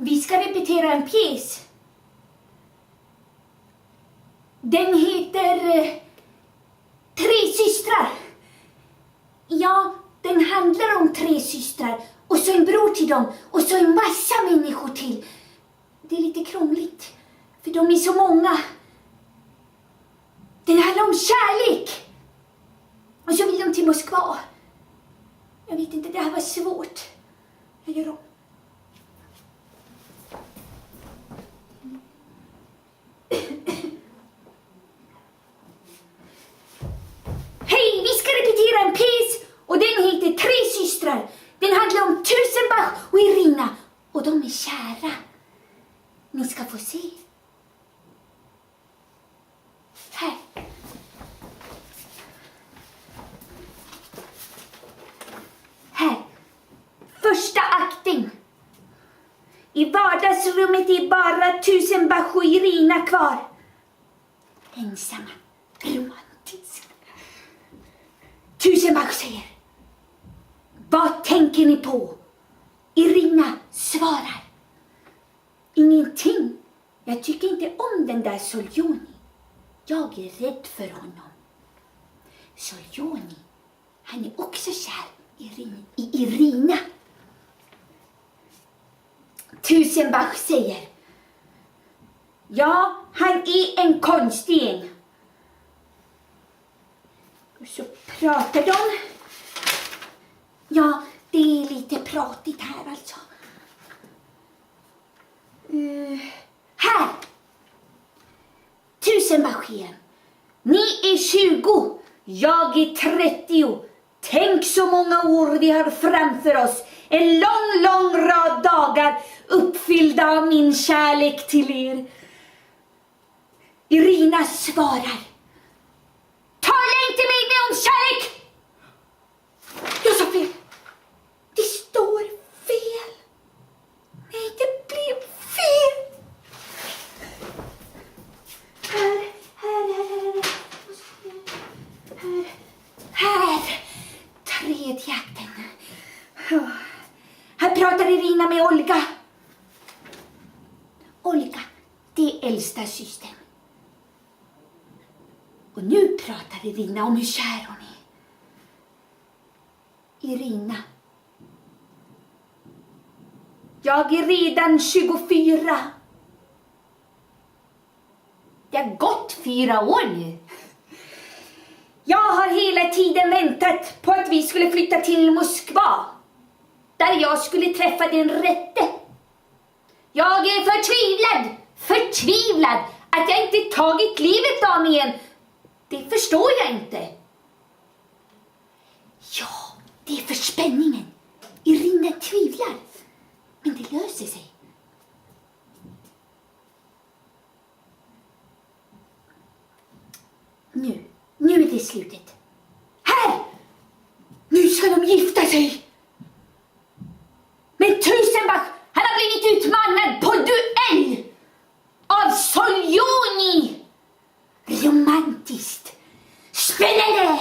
Vi ska repetera en pjäs. Den heter Tre systrar. Ja, den handlar om 3 systrar. Och så en bror till dem. Och så en massa människor till. Det är lite krångligt. För de är så många. Den handlar om kärlek. Och så vill de till Moskva. Jag vet inte, det här var svårt. Jag gör om. Hej, vi ska repetera en pjäs. Och den heter Tre systrar. Den handlar om Tusenbach och Irina. Och de är kära. Ni ska få se. Här. Här. Första akten. I vardagsrummet är bara Tusenbach och Irina kvar. Ensamma. Romantiskt. Tusenbach säger: vad tänker ni på? Irina svarar: ingenting. Jag tycker inte om den där Soljoni. Jag är rädd för honom. Soljoni, han är också kär i Irina. Tusenbach säger: ja, han är en konstig en. Och så pratar de. Ja, det är lite pratigt här alltså. Här. Tusenbach igen. Ni är 20. Jag är 30. Tänk så många år vi har framför oss. En lång, lång rad dagar uppfyllda av min kärlek till er. Irina svarar: tala inte med mig om kärlek! Jag sa fel. Det står fel. Nej, det blev fel. Här. Tredje akten. Här pratar Irina med Olga. Olga, det är äldsta systern. Och nu pratar Irina om hur kär hon är. Irina. Jag är redan 24. Det har gått 4 år nu. Jag har hela tiden väntat på att vi skulle flytta till Moskva. Där jag skulle träffa den rätte. Jag är förtvivlad att jag inte tagit livet av mig igen. Det förstår jag inte. Ja, det är för spänningen. Irina tvivlar. Men det löser sig. Nu är det slutet. Här! Nu ska de gifta sig. Men Tusenbach, han har blivit utmanad på duell av Soljoni. Romantiskt. Spännande!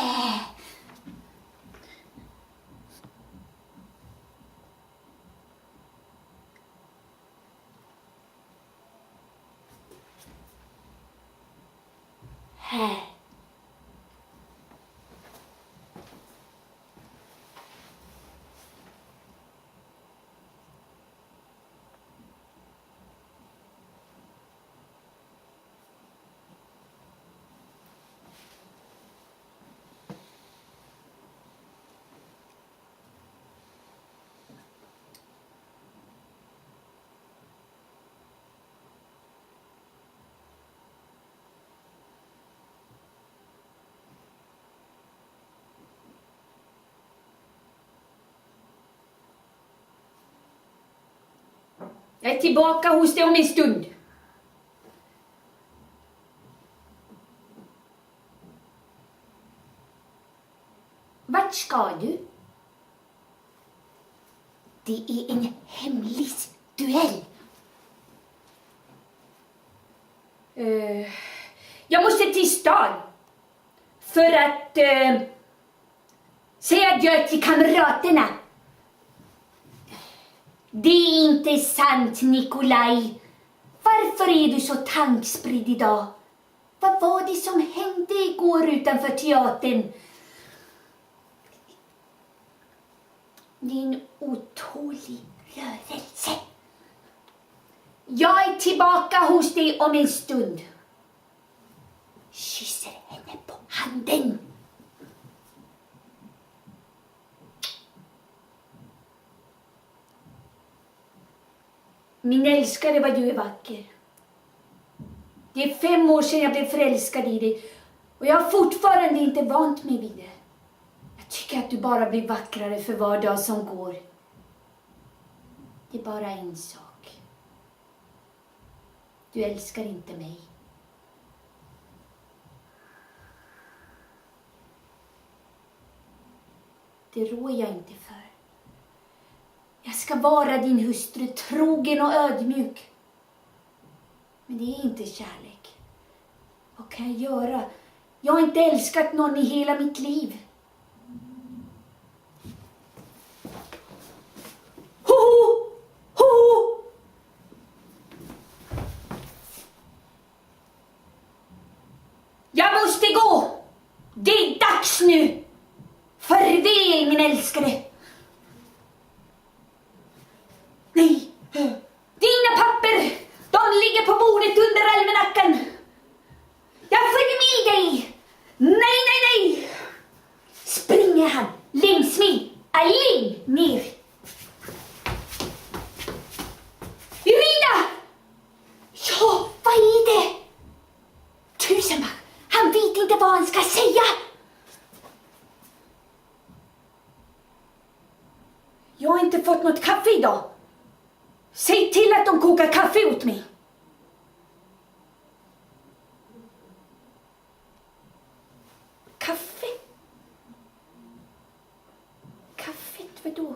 Här. Jag är tillbaka hos dig om en stund. Vart ska du? Det är en hemlig duell. Jag måste till stan. För att säga adjö till kamraterna. Det är inte sant, Nikolaj. Varför är du så tankspridd idag? Vad var det som hände igår utanför teatern? Din otålig rörelse. Jag är tillbaka hos dig om en stund. Kysser henne på handen. Min älskare, vad du är vacker. Det är 5 år sedan jag blev förälskad i dig. Och jag har fortfarande inte vant mig vid det. Jag tycker att du bara blir vackrare för var dag som går. Det är bara en sak. Du älskar inte mig. Det rår jag inte för. Jag ska vara din hustru, trogen och ödmjuk. Men det är inte kärlek. Vad kan jag göra? Jag har inte älskat någon i hela mitt liv. Ho! Ho! Jag måste gå! Det är dags nu! Farväl, min älskade! Nej! Dina papper! De ligger på bordet under almanackan! Jag följer med dig! Nej, nej, nej! Springer han längs med allén ner. Irina! Ja, vad är det? Tusenback, han vet inte vad han ska säga. Jag har inte fått något kaffe idag. Säg till att de kokar kaffe åt mig. Kaffe? Kaffet, vadå?